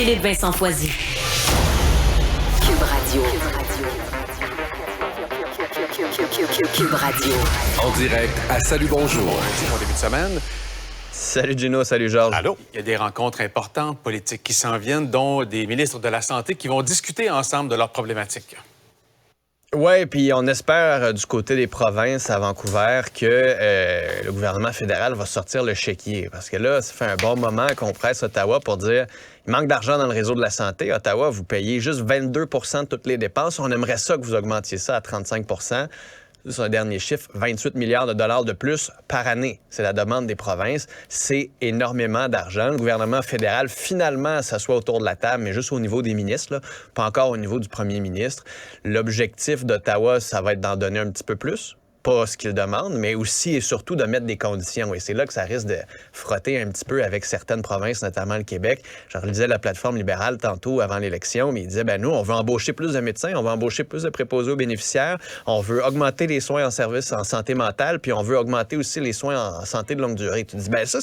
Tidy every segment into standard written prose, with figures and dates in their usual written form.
Philippe Vincent Foisy. Cube Radio. Cube Radio. En direct à Salut Bonjour. Bon début de semaine. Salut Gino, salut Georges. Allô? Il y a des rencontres importantes politiques qui s'en viennent, dont des ministres de la Santé qui vont discuter ensemble de leurs problématiques. Oui, puis on espère du côté des provinces à Vancouver que le gouvernement fédéral va sortir le chéquier. Parce que là, ça fait un bon moment qu'on presse Ottawa pour dire il manque d'argent dans le réseau de la santé. Ottawa, vous payez juste 22 de toutes les dépenses. On aimerait ça que vous augmentiez ça à 35 C'est un dernier chiffre, 28 milliards de dollars de plus par année. C'est la demande des provinces. C'est énormément d'argent. Le gouvernement fédéral, finalement, s'assoit autour de la table, mais juste au niveau des ministres, là, pas encore au niveau du premier ministre. L'objectif d'Ottawa, ça va être d'en donner un petit peu plus. Pas ce qu'ils demandent, mais aussi et surtout de mettre des conditions. Et c'est là que ça risque de frotter un petit peu avec certaines provinces, notamment le Québec. Je relisais la plateforme libérale tantôt avant l'élection, mais ils disaient, nous, on veut embaucher plus de médecins, on veut embaucher plus de préposés aux bénéficiaires, on veut augmenter les soins en service en santé mentale, puis on veut augmenter aussi les soins en santé de longue durée. Tu dis, ça,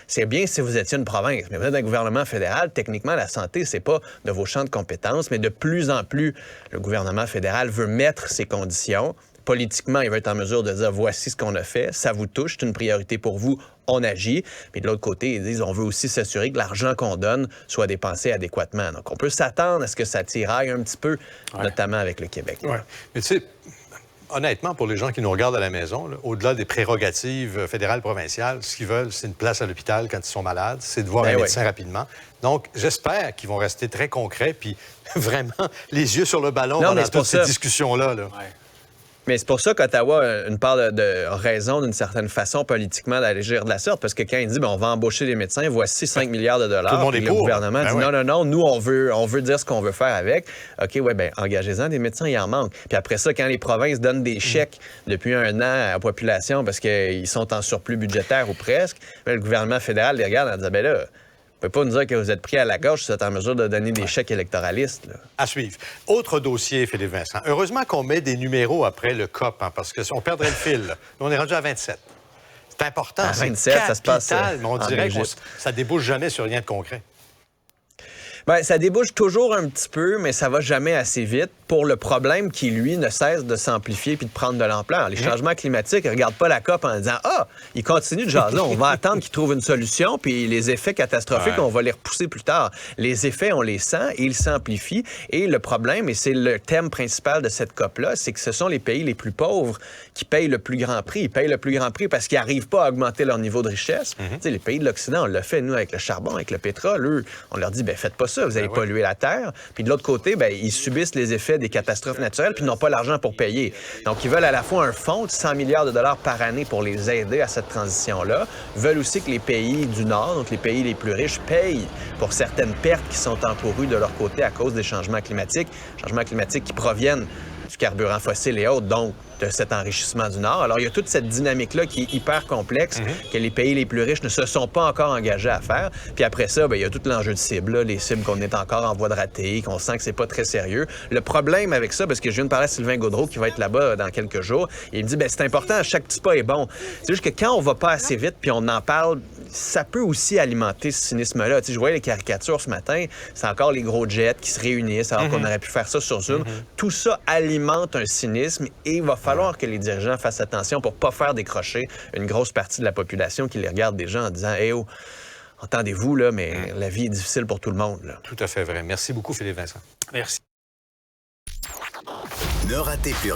c'est bien si vous étiez une province, mais vous êtes un gouvernement fédéral. Techniquement, la santé, c'est pas de vos champs de compétences, mais de plus en plus, le gouvernement fédéral veut mettre ces conditions. Politiquement, il va être en mesure de dire voici ce qu'on a fait, ça vous touche, c'est une priorité pour vous, on agit. Mais de l'autre côté, ils disent on veut aussi s'assurer que l'argent qu'on donne soit dépensé adéquatement. Donc, on peut s'attendre à ce que ça tiraille un petit peu, notamment avec le Québec. Oui. Mais tu sais, honnêtement, pour les gens qui nous regardent à la maison, là, au-delà des prérogatives fédérales, provinciales, ce qu'ils veulent, c'est une place à l'hôpital quand ils sont malades, c'est de voir un médecin rapidement. Donc, j'espère qu'ils vont rester très concrets, puis vraiment les yeux sur le ballon pendant toutes ces discussions-là. Là. Ouais. Mais c'est pour ça qu'Ottawa a une part de raison, d'une certaine façon, politiquement, d'agir de la sorte. Parce que quand il dit on va embaucher des médecins, voici 5 milliards de dollars. Tout le monde est pour. Le gouvernement dit non, nous, on veut dire ce qu'on veut faire avec. OK, engagez-en des médecins, il en manque. Puis après ça, quand les provinces donnent des chèques depuis un an à la population parce qu'ils sont en surplus budgétaire ou presque, le gouvernement fédéral les regarde en disant vous ne pouvez pas nous dire que vous êtes pris à la gorge si vous êtes en mesure de donner des chèques électoralistes. Là. À suivre. Autre dossier, Philippe Vincent. Heureusement qu'on met des numéros après le COP, parce que si on perdrait le fil, là, on est rendu à 27. C'est important. À 27, ça se passe mais on dirait que ça débouche jamais sur rien de concret. Ça débouche toujours un petit peu, mais ça va jamais assez vite pour le problème qui, lui, ne cesse de s'amplifier puis de prendre de l'ampleur. Les changements climatiques, ils ne regardent pas la COP en disant ils continuent de jaser, on va attendre qu'ils trouvent une solution, puis les effets catastrophiques, on va les repousser plus tard. Les effets, on les sent et ils s'amplifient. Et le problème, et c'est le thème principal de cette COP-là, c'est que ce sont les pays les plus pauvres qui payent le plus grand prix. Ils payent le plus grand prix parce qu'ils n'arrivent pas à augmenter leur niveau de richesse. Les pays de l'Occident, on l'a fait, nous, avec le charbon, avec le pétrole. Eux, on leur dit, faites pas ça, vous allez polluer la terre. Puis de l'autre côté, ils subissent les effets des catastrophes naturelles puis n'ont pas l'argent pour payer. Donc, ils veulent à la fois un fonds de 100 milliards de dollars par année pour les aider à cette transition-là. Ils veulent aussi que les pays du Nord, donc les pays les plus riches, payent pour certaines pertes qui sont encourues de leur côté à cause des changements climatiques qui proviennent du carburant fossile et autres, donc de cet enrichissement du Nord. Alors, il y a toute cette dynamique-là qui est hyper complexe, que les pays les plus riches ne se sont pas encore engagés à faire. Puis après ça, il y a tout l'enjeu de cibles, les cibles qu'on est encore en voie de rater, qu'on sent que c'est pas très sérieux. Le problème avec ça, parce que je viens de parler à Sylvain Gaudreault qui va être là-bas dans quelques jours, il me dit, c'est important, chaque petit pas est bon. C'est juste que quand on va pas assez vite, puis on en parle, ça peut aussi alimenter ce cynisme-là. Je voyais les caricatures ce matin, c'est encore les gros jets qui se réunissent alors qu'on aurait pu faire ça sur Zoom. Tout ça alimente un cynisme et il va falloir que les dirigeants fassent attention pour pas faire décrocher une grosse partie de la population qui les regarde déjà en disant « entendez-vous, là, mais la vie est difficile pour tout le monde. » là. Tout à fait vrai. Merci beaucoup, Philippe Vincent. Merci. Ne ratez plus rien.